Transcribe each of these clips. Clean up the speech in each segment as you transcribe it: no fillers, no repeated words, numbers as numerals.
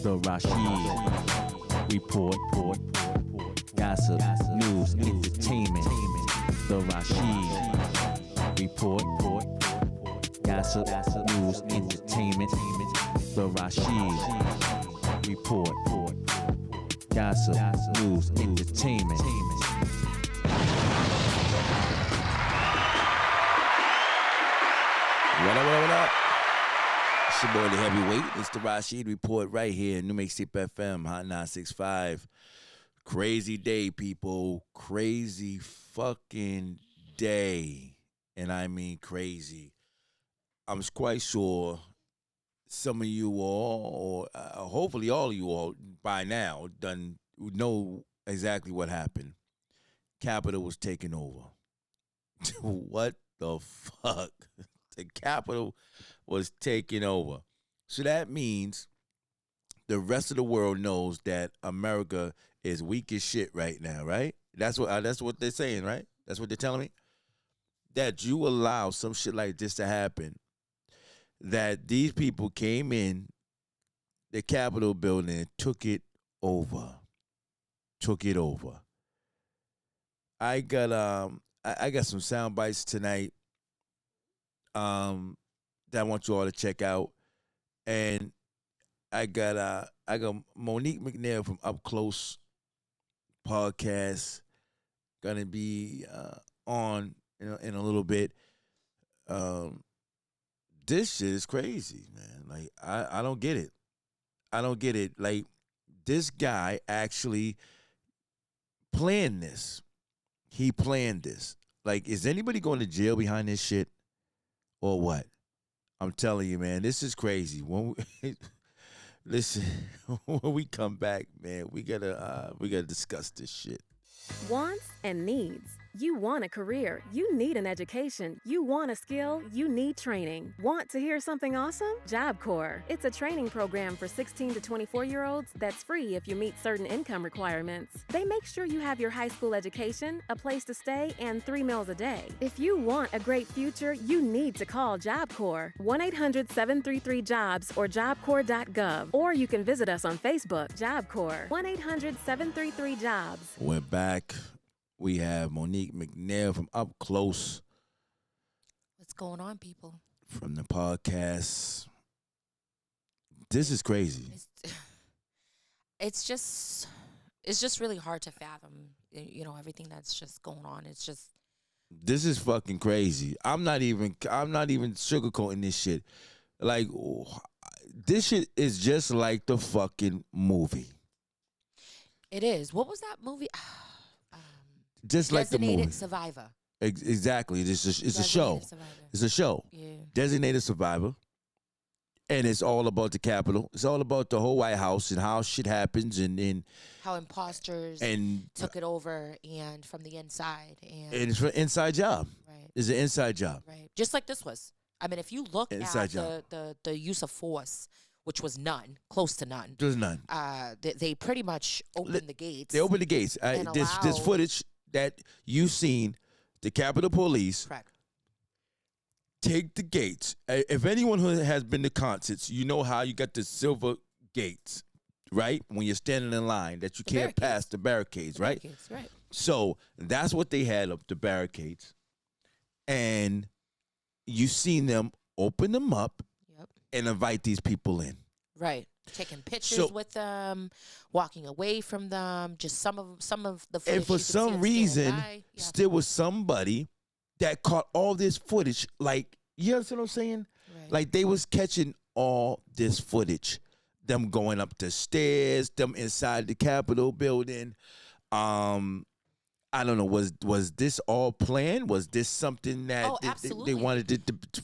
The Rasheed Report. Gossip, news, entertainment. The Rasheed Report. Gossip, news, entertainment. The Rasheed Report. Gossip, news, entertainment. What up? It's your boy, the heavyweight. It's the Rasheed Report right here, New Mixtape FM, Hot 965. Crazy day, people. Crazy fucking day. And I mean crazy. I'm quite sure some of you all, or hopefully all of you all by now, done know exactly what happened. Capitol was taken over. What the fuck? The Capitol was taken over. So that means the rest of the world knows that America is weak as shit right now, right? That's what they're saying, right? That's what they're telling me. That you allow some shit like this to happen. That these people came in the Capitol building and took it over. I got some sound bites tonight that I want you all to check out. And I got Monique McNair from Up Close podcast gonna be on in a little bit. This shit is crazy, man. Like I don't get it. Like this guy actually planned this. He planned this. Like, is anybody going to jail behind this shit or what? I'm telling you, man, this is crazy. Listen, when we come back, man, we gotta discuss this shit. Wants and needs. You want a career. You need an education. You want a skill. You need training. Want to hear something awesome? Job Corps. It's a training program for 16 to 24-year-olds that's free if you meet certain income requirements. They make sure you have your high school education, a place to stay, and 3 meals a day. If you want a great future, you need to call Job Corps. 1-800-733-JOBS or jobcorps.gov. Or you can visit us on Facebook, Job Corps. 1-800-733-JOBS. We're back. We have Monique McNair from Up Close. What's going on, people? From the podcast. This is crazy. It's just really hard to fathom, everything that's just going on. It's just. This is fucking crazy. I'm not even sugarcoating this shit. Like, this shit is just like the fucking movie. It is. What was that movie? Just like the movie. Designated Survivor. Exactly. It's a show. Survivor. It's a show. Yeah. Designated Survivor. And it's all about the Capitol. It's all about the whole White House and how shit happens and how imposters took it over and from the inside. And it's an inside job. Right. It's an inside job. Right. Just like this was. I mean, if you look inside at the use of force, which was none, close to none. There's none. They pretty much opened the gates. They opened the gates. This footage that you've seen, the Capitol Police Correct. Take the gates. If anyone who has been to concerts, you know how you got the silver gates, right? When you're standing in line, that you can't pass the barricades, right? Barricades, right. So that's what they had up, the barricades. And you seen them open them up and invite these people in. Right. Taking pictures with them, walking away from them, just some of the footage. And for some reason, there was somebody that caught all this footage. Like, you understand what I'm saying? Right. Like, they was catching all this footage. Them going up the stairs, them inside the Capitol building. I don't know, was this all planned? Was this something that they wanted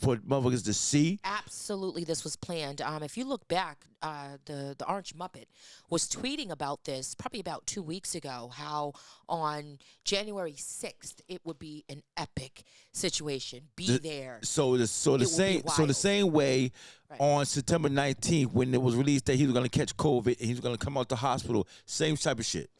for motherfuckers to see? Absolutely, this was planned. If you look back, the Orange Muppet was tweeting about this probably about 2 weeks ago, how on January 6th, it would be an epic situation. There. So the same way on September 19th, when it was released that he was going to catch COVID and he was going to come out the hospital, same type of shit.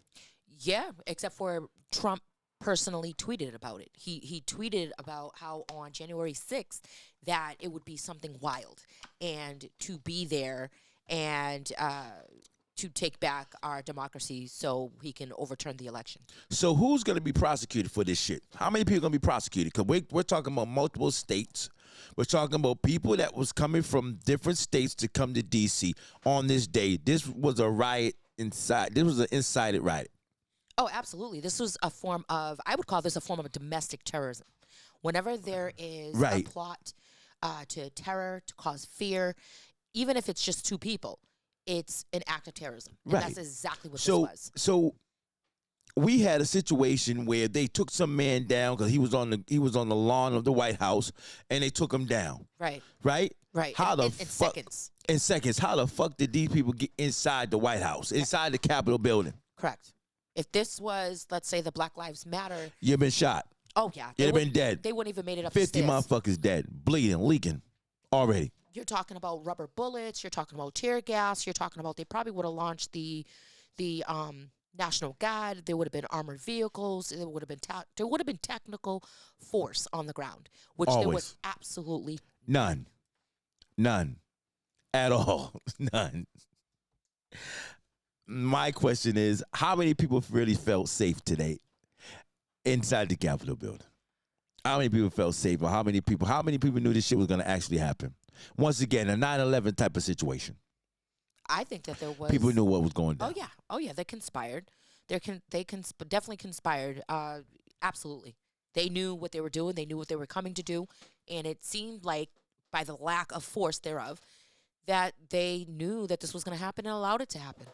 Yeah, except for Trump personally tweeted about it. He tweeted about how on January 6th that it would be something wild and to be there and to take back our democracy so he can overturn the election. So who's going to be prosecuted for this shit? How many people are going to be prosecuted? Because we're talking about multiple states. We're talking about people that was coming from different states to come to D.C. on this day. This was a riot inside. This was an incited riot. Oh, absolutely. This was a form of, I would call this a form of domestic terrorism. Whenever there is a plot to terror, to cause fear, even if it's just two people, it's an act of terrorism. And that's exactly what this was. So we had a situation where they took some man down because he was on the lawn of the White House, and they took him down. Right. How in seconds. In seconds. How the fuck did these people get inside the White House, inside the Capitol building? Correct. If this was, let's say, the Black Lives Matter. You've been shot. Oh, yeah. You'd have been dead. They wouldn't even made it up 50 the stairs. motherfuckers dead, bleeding, leaking already. You're talking about rubber bullets. You're talking about tear gas. You're talking about they probably would have launched the National Guard. There would have been armored vehicles. There would have been technical force on the ground, which there was absolutely none at all. None. My question is, how many people really felt safe today inside the Capitol building? How many people felt safe? Or how many people knew this shit was going to actually happen? Once again, a 9/11 type of situation. I think that there was people knew what was going down. Oh yeah, they conspired. They definitely conspired. Absolutely, they knew what they were doing. They knew what they were coming to do, and it seemed like by the lack of force thereof, that they knew that this was going to happen and allowed it to happen.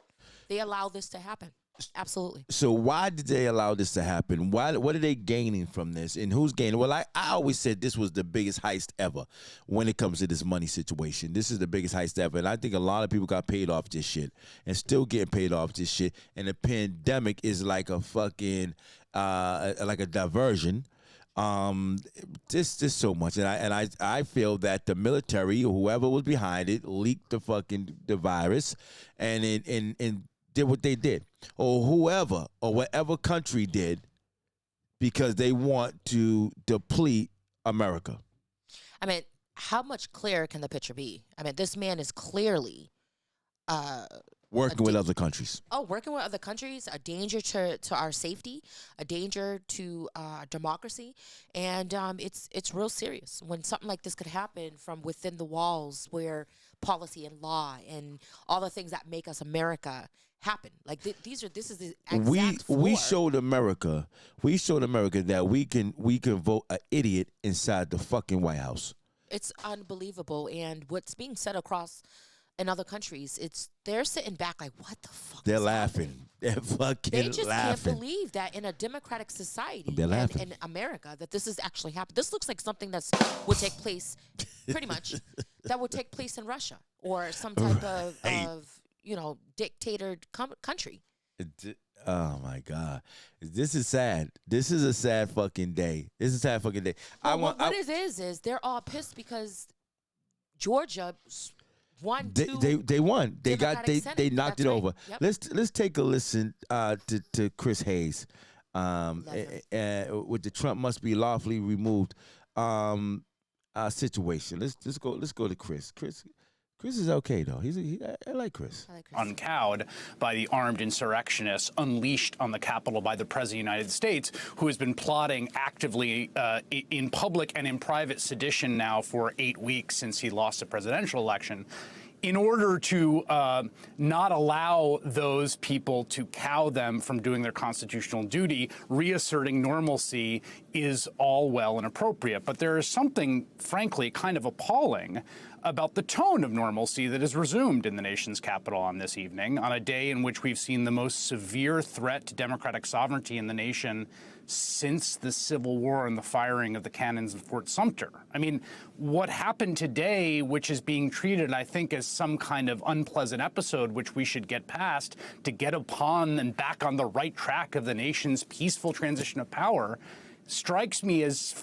They allowed this to happen. Absolutely. So why did they allow this to happen? What are they gaining from this? And who's gaining? Well, I always said this was the biggest heist ever when it comes to this money situation. This is the biggest heist ever. And I think a lot of people got paid off this shit and still getting paid off this shit. And the pandemic is like a fucking, like a diversion. Just so much. And I feel that the military or whoever was behind it leaked the virus and did what they did, or whoever or whatever country did, because they want to deplete America. I mean, how much clearer can the picture be? I mean, this man is clearly working with other countries. Oh, working with other countries, a danger to our safety, a danger to democracy, and it's real serious when something like this could happen from within the walls, where policy and law and all the things that make us America happen. Like this is the exact we showed America that we can vote an idiot inside the fucking White House. It's unbelievable, and what's being said across in other countries, they're sitting back like, what the fuck? They're laughing. They're fucking laughing. They just can't believe that in a democratic society and in America that this is actually happening. This looks like something that would take place, pretty much, that would take place in Russia or some type of dictator country. Oh my God, this is sad. This is a sad fucking day. This is a sad fucking day. Well, what it is they're all pissed because Georgia won. They won. They knocked it over. Yep. Let's take a listen to Chris Hayes with the Trump must be lawfully removed situation. Let's go to Chris. Chris is okay though. I like Chris. Uncowed by the armed insurrectionists unleashed on the Capitol by the President of the United States, who has been plotting actively in public and in private sedition now for 8 weeks since he lost the presidential election, in order to not allow those people to cow them from doing their constitutional duty. Reasserting normalcy is all well and appropriate. But there is something, frankly, kind of appalling about the tone of normalcy that is resumed in the nation's capital on this evening, on a day in which we've seen the most severe threat to democratic sovereignty in the nation since the Civil War and the firing of the cannons of Fort Sumter. I mean, what happened today, which is being treated, I think, as some kind of unpleasant episode, which we should get past to get upon and back on the right track of the nation's peaceful transition of power, strikes me as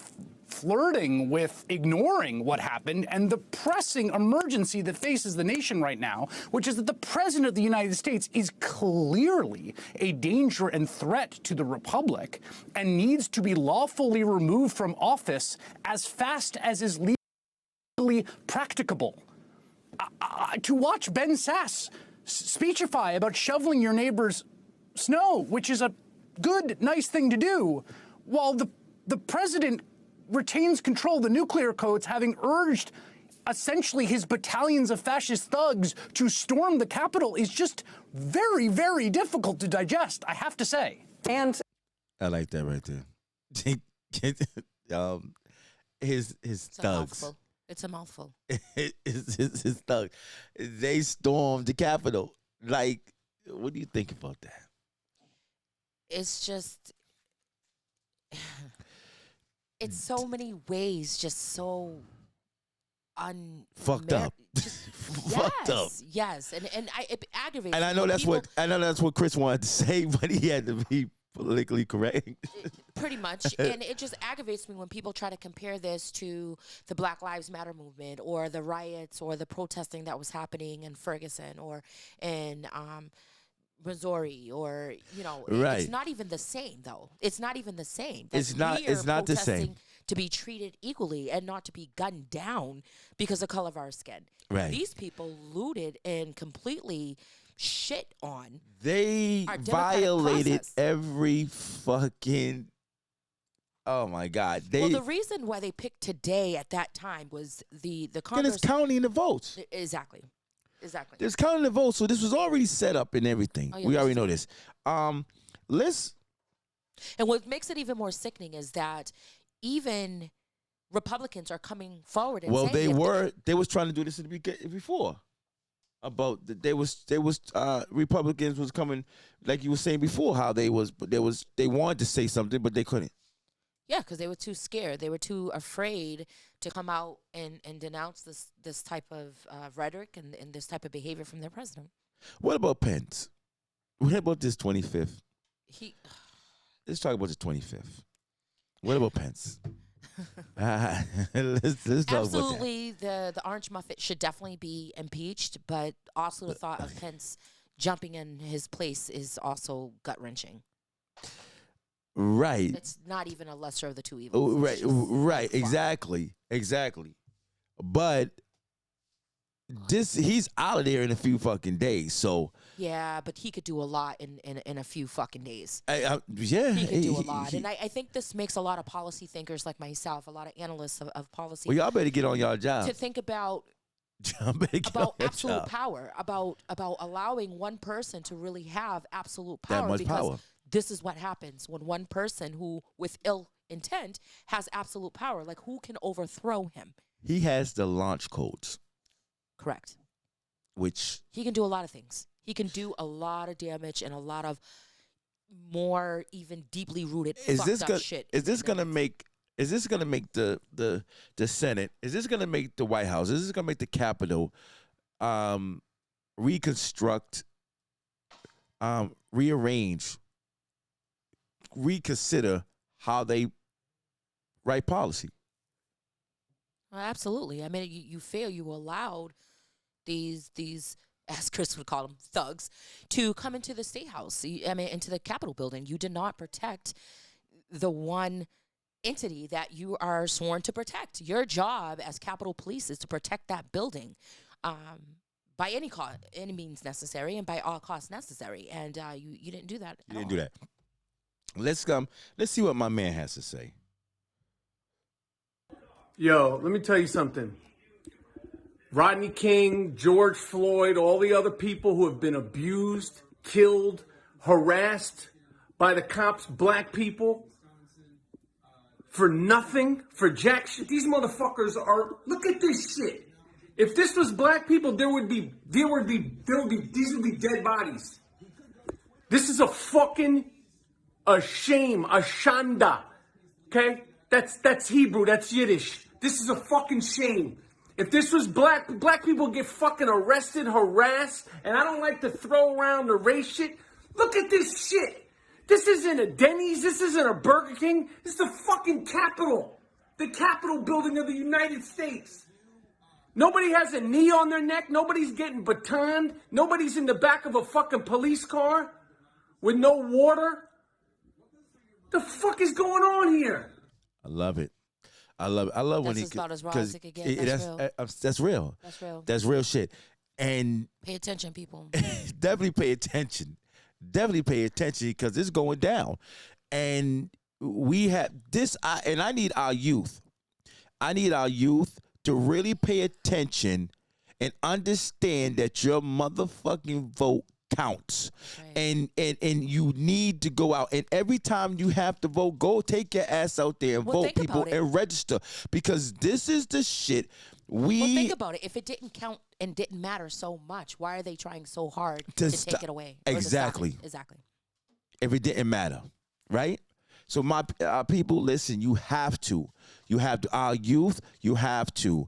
flirting with ignoring what happened and the pressing emergency that faces the nation right now, which is that the President of the United States is clearly a danger and threat to the Republic and needs to be lawfully removed from office as fast as is legally practicable. To watch Ben Sasse speechify about shoveling your neighbor's snow, which is a good, nice thing to do, while the president retains control of the nuclear codes, having urged essentially his battalions of fascist thugs to storm the Capitol, is just very, very difficult to digest, I have to say. And I like that right there. His thugs. It's a mouthful. his thugs. They stormed the Capitol. Like, what do you think about that? It's just, it's so many ways, just so fucked up. Fucked up. Yes, and it aggravates. And I know that's what Chris wanted to say, but he had to be politically correct. Pretty much. And it just aggravates me when people try to compare this to the Black Lives Matter movement or the riots or the protesting that was happening in Ferguson or in Missouri, or right. It's not even the same, though. It's not even the same. It's not the same. To be treated equally and not to be gunned down because of the color of our skin. Right. These people looted and completely shit on. They violated every fucking. Oh my God! Well, the reason why they picked today at that time was the Congress. It's counting the votes. Exactly. There's counting the votes, so this was already set up and everything. Oh, yeah, we already know this. And what makes it even more sickening is that even Republicans are coming forward and saying they was trying to do this before. About Republicans was coming, like you were saying before, how they wanted to say something but they couldn't. Yeah, because they were too scared. They were too afraid to come out and denounce this type of rhetoric and this type of behavior from their president. What about Pence? What about this 25th? Let's talk about the 25th. What about Pence? Let's talk Absolutely, about that. The orange muffet should definitely be impeached, but also the thought of Pence jumping in his place is also gut-wrenching. Right. It's not even a lesser of the two evils. Right. Exactly. But he's out of there in a few fucking days. So yeah, but he could do a lot in a few fucking days. Yeah, he could do a lot, and I think this makes a lot of policy thinkers like myself, a lot of analysts of policy. Well, y'all better get on y'all job to think about absolute power, about allowing one person to really have absolute power. That much power. This is what happens when one person who, with ill intent, has absolute power. Like, who can overthrow him? He has the launch codes. Correct. Which he can do a lot of things. He can do a lot of damage and a lot of more even deeply rooted fucked up shit. Is this gonna make the Senate? Is this gonna make the White House? Is this gonna make the Capitol reconstruct, rearrange, reconsider how they write policy? Absolutely. I mean, you allowed these, as Chris would call them, thugs, to come into the State House. Into the Capitol building. You did not protect the one entity that you are sworn to protect. Your job as Capitol Police is to protect that building by any means necessary and by all costs necessary. And you didn't do that. You didn't do that. Let's see what my man has to say. Yo, let me tell you something. Rodney King, George Floyd, all the other people who have been abused, killed, harassed by the cops, black people, for nothing, for jack shit. These motherfuckers are, look at this shit. If this was black people, these would be dead bodies. This is a shame, a shanda. Okay? That's Hebrew, that's Yiddish. This is a fucking shame. If this was black people get fucking arrested, harassed, and I don't like to throw around the race shit. Look at this shit. This isn't a Denny's, this isn't a Burger King, this is the fucking Capitol. The Capitol building of the United States. Nobody has a knee on their neck, nobody's getting batoned, nobody's in the back of a fucking police car with no water. The fuck is going on here? I love it. I love when that's about as raw as it could get. That's real. That's real shit. And Pay attention, people. definitely pay attention. Definitely pay attention because it's going down. And we have this, and I need our youth. I need our youth to really pay attention and understand that your motherfucking vote counts. Right. And you need to go out. And every time you have to vote, go take your ass out there and Well, vote, think people, about it. and register. Because this is the shit Well, think about it. If it didn't count and didn't matter so much, why are they trying so hard to take it away? Or to stop Exactly. it? Exactly. If it didn't matter, right? So my people, listen. You have to. Our youth. You have to.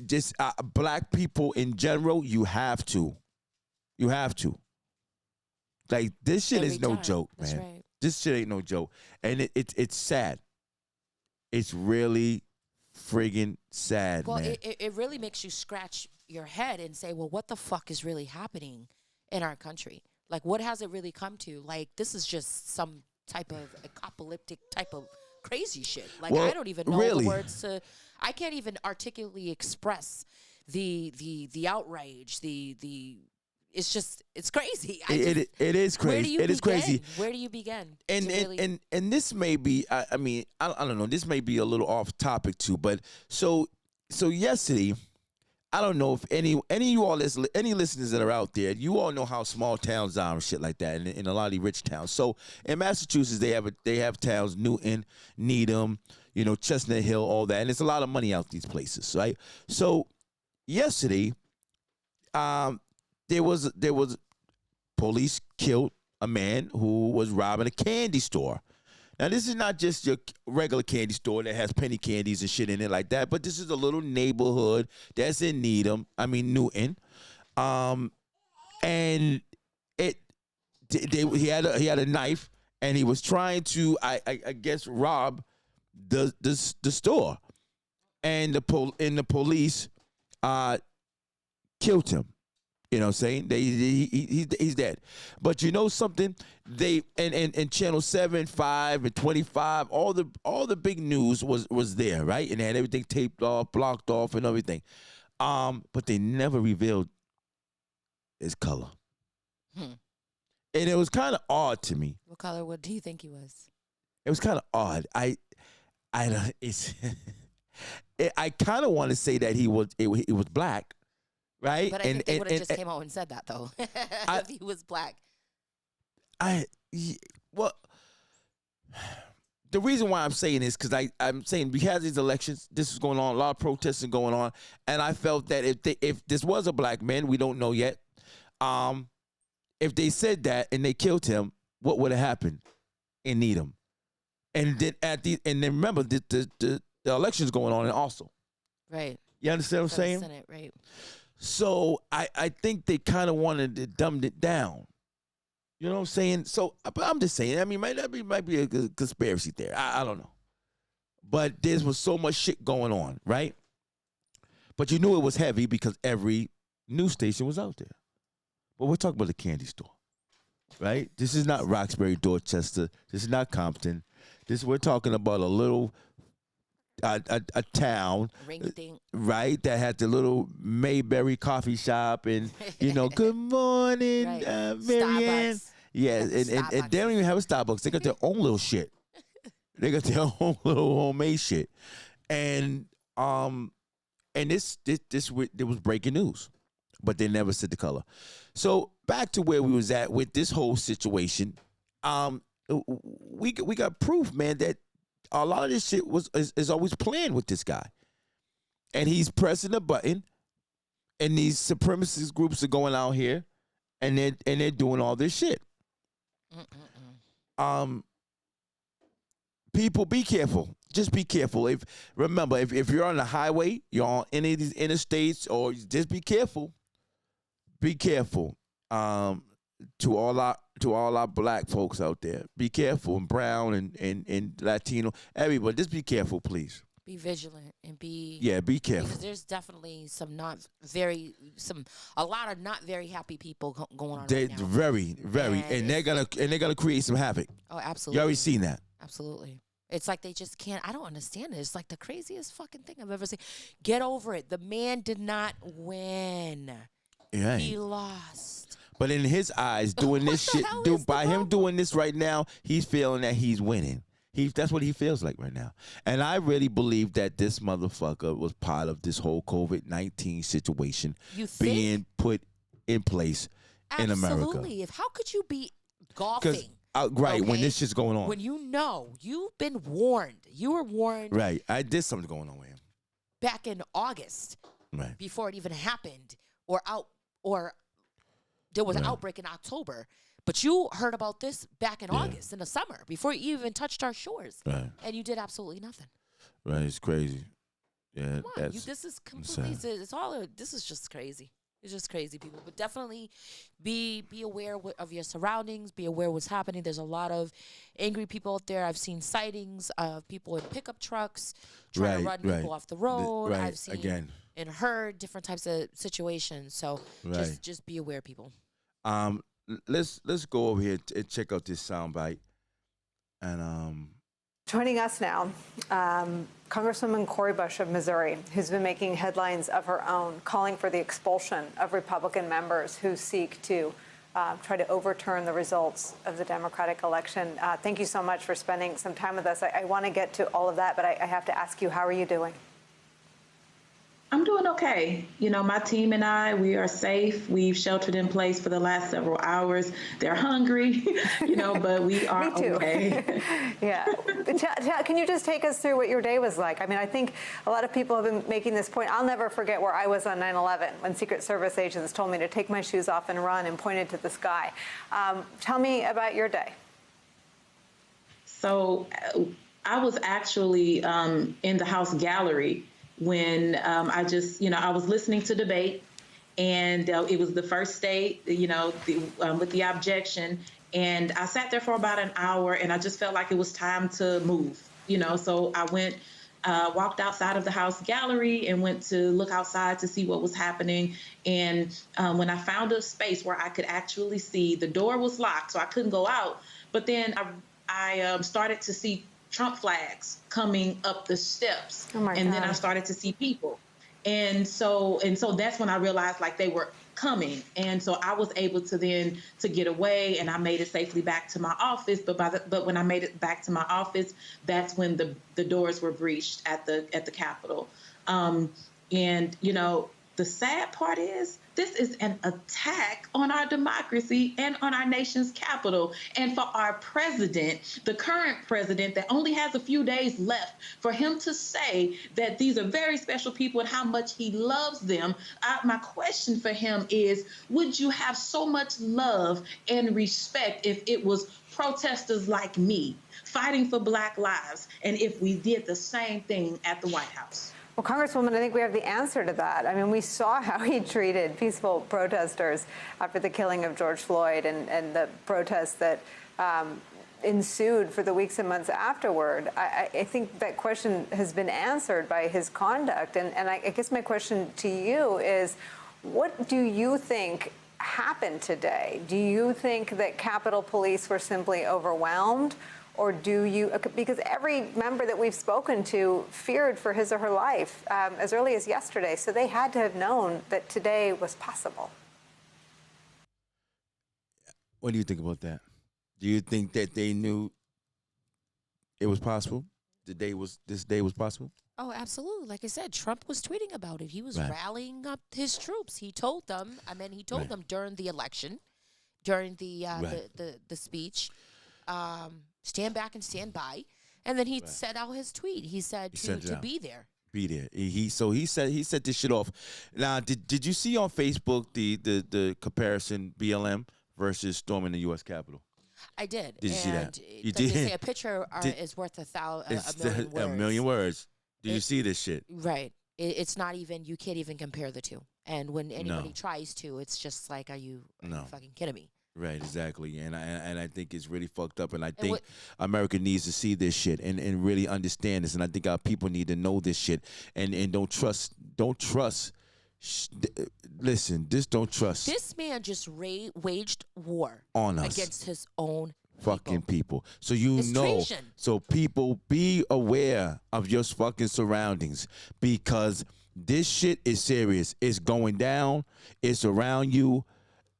Just black people in general. You have to. You have to. Like this shit is no Every time. joke, That's man. right. This shit ain't no joke, and it's sad. It's really friggin' sad, Well, man. it really makes you scratch your head and say, well, what the fuck is really happening in our country? Like, what has it really come to? Like, this is just some type of apocalyptic type of crazy shit. Like, Well, I don't even know really. the words to. I can't even articulately express the outrage. It's just it's crazy. It is crazy. Where do you It is crazy. Where do you begin? And to really- and this may be. I mean, I don't know. This may be a little off topic too. But so yesterday, I don't know if any of you all any listeners that are out there, you all know how small towns are and shit like that, in a lot of the rich towns. So in Massachusetts, they have towns, Newton, Needham, Chestnut Hill, all that, and there's a lot of money out these places, right? So yesterday, there was police killed a man who was robbing a candy store. Now, this is not just your regular candy store that has penny candies and shit in it like that, but this is a little neighborhood that's in Newton. And he had a knife, and he was trying to, I guess, rob the store, and the police killed him. You know what I'm saying? He's dead. But you know something? They and Channel 7, 5, and 25, all the big news was there, right? And they had everything taped off, blocked off, and everything. But they never revealed his color. And it was kind of odd to me. what color? What do you think he was? It was kind of odd. I kind of want to say that he was black. Right? But I think they would have just came out and said that, though. If he was black. Well, the reason why I'm saying this because I'm saying because these elections, this is going on, a lot of protesting going on, and I felt that if this was a black man, we don't know yet. If they said that and they killed him, what would have happened in Needham? And then and then remember the election's going on also. Right. You understand what I'm saying? Senate, right. So I think they kind of wanted to dumb it down. You know what I'm saying? So I'm just saying. I mean, might be a conspiracy there. I don't know. But there was so much shit going on, right? But you knew it was heavy because every news station was out there. But we're talking about the candy store, right? This is not Roxbury, Dorchester. This is not Compton. We're talking about a little a town, right, that had the little Mayberry coffee shop and good morning, Right. Marianne. Starbucks. Yeah, and they don't even have a Starbucks. They got their own little shit. They got their own little homemade shit, and this was breaking news, but they never said the color. So back to where we was at with this whole situation. We got proof, man, that a lot of this shit is always planned with this guy, and he's pressing a button, and these supremacist groups are going out here, and they're doing all this shit. People, be careful. Just be careful. If you're on the highway, you're on any of these interstates, or just be careful. Be careful. To all our black folks out there, be careful, and brown and Latino, everybody, just be careful, please. Be vigilant and be be careful. Because there's definitely a lot of not very happy people going on They're right now. very, very, and they're gonna create some havoc. Oh, absolutely. You already seen that. Absolutely. It's like they just can't. I don't understand it. It's like the craziest fucking thing I've ever seen. Get over it. The man did not win. Yeah. He lost. But in his eyes, doing this shit, by him doing this right now, he's feeling that he's winning. That's what he feels like right now. And I really believe that this motherfucker was part of this whole COVID-19 situation being put in place in America. Absolutely. How could you be golfing? Right, when this shit's going on. When you've been warned. You were warned. Right. There's something going on with him. Back in August. Right. Before it even happened. Or there was an outbreak in October. But you heard about this back in August, in the summer, before you even touched our shores. Right. And you did absolutely nothing. Right, it's crazy. Yeah, Come on, this is completely, this is just crazy. It's just crazy, people. But definitely be aware of your surroundings, be aware what's happening. There's a lot of angry people out there. I've seen sightings of people in pickup trucks trying to run people off the road. I've seen and heard different types of situations. So just be aware, people. Let's go over here and check out this soundbite. And joining us now, Congresswoman Cori Bush of Missouri, who's been making headlines of her own, calling for the expulsion of Republican members who seek to try to overturn the results of the Democratic election. Thank you so much for spending some time with us. I want to get to all of that, but I have to ask you, how are you doing? I'm doing okay. You know, my team and I, we are safe. We've sheltered in place for the last several hours. They're hungry, but we are Me too. Okay. Yeah. Can you just take us through what your day was like? I mean, I think a lot of people have been making this point. I'll never forget where I was on 9/11 when Secret Service agents told me to take my shoes off and run and pointed to the sky. Tell me about your day. So I was actually in the House gallery when I was listening to debate, and it was the first state, with the objection. And I sat there for about an hour, and I just felt like it was time to move, So I went, walked outside of the House gallery and went to look outside to see what was happening. And when I found a space where I could actually see, the door was locked, so I couldn't go out. But then I started to see Trump flags coming up the steps. Oh my and God. Then I started to see people. And so that's when I realized like they were coming. And so I was able to get away, and I made it safely back to my office. But when I made it back to my office, that's when the doors were breached at the Capitol. The sad part is this is an attack on our democracy and on our nation's capital. And for our president, the current president that only has a few days left, for him to say that these are very special people and how much he loves them, my question for him is, would you have so much love and respect if it was protesters like me fighting for Black lives, and if we did the same thing at the White House? Well, Congresswoman, I think we have the answer to that. I mean, we saw how he treated peaceful protesters after the killing of George Floyd and the protests that ensued for the weeks and months afterward. I think that question has been answered by his conduct. And I guess my question to you is, what do you think happened today? Do you think that Capitol Police were simply overwhelmed? Or do you, because every member that we've spoken to feared for his or her life as early as yesterday, so they had to have known that today was possible. What do you think about that? Do you think that they knew it was possible? This day was possible? Oh, absolutely. Like I said, Trump was tweeting about it. He was rallying up his troops. He told them, them during the election, during the speech, stand back and stand by. And then he set out his tweet. He said to be there. Be there. He set this shit off. Now, did you see on Facebook the comparison BLM versus storming the U.S. Capitol? I did. Did you see that? You did. They say a picture is worth a million words. A million words. Did you see this shit? Right. It's not even, you can't even compare the two. And when anybody tries to, it's just like, are you fucking kidding me? Right, exactly, and I think it's really fucked up, and I think America needs to see this shit and really understand this, and I think our people need to know this shit and don't trust. Listen, don't trust. This man just waged war on us against his own fucking people. So you It's know. treason. So people, be aware of your fucking surroundings because this shit is serious. It's going down. It's around you.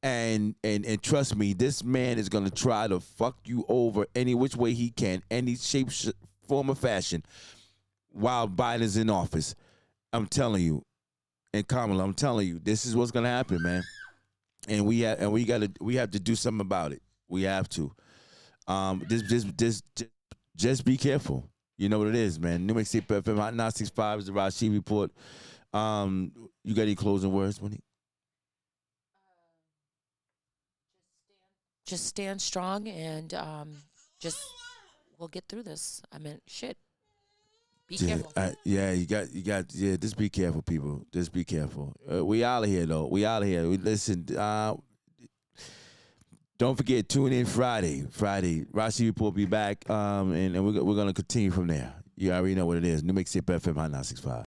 And trust me, this man is gonna try to fuck you over any which way he can, any shape, form, or fashion, while Biden's in office. I'm telling you, and Kamala, I'm telling you, this is what's gonna happen, man. And we have to do something about it. We have to. Just be careful. You know what it is, man. New Mexico FM Hot 965 is the Rasheed Report. You got any closing words, Monique? Just stand strong and just we'll get through this. I mean, shit. Be careful. You got. Just be careful, people. Just be careful. We out of here, though. We out of here. Listen. Don't forget, tune in Friday. Rasheed Report will be back, and we're gonna continue from there. You already know what it is. New Mexico FM Hot 965.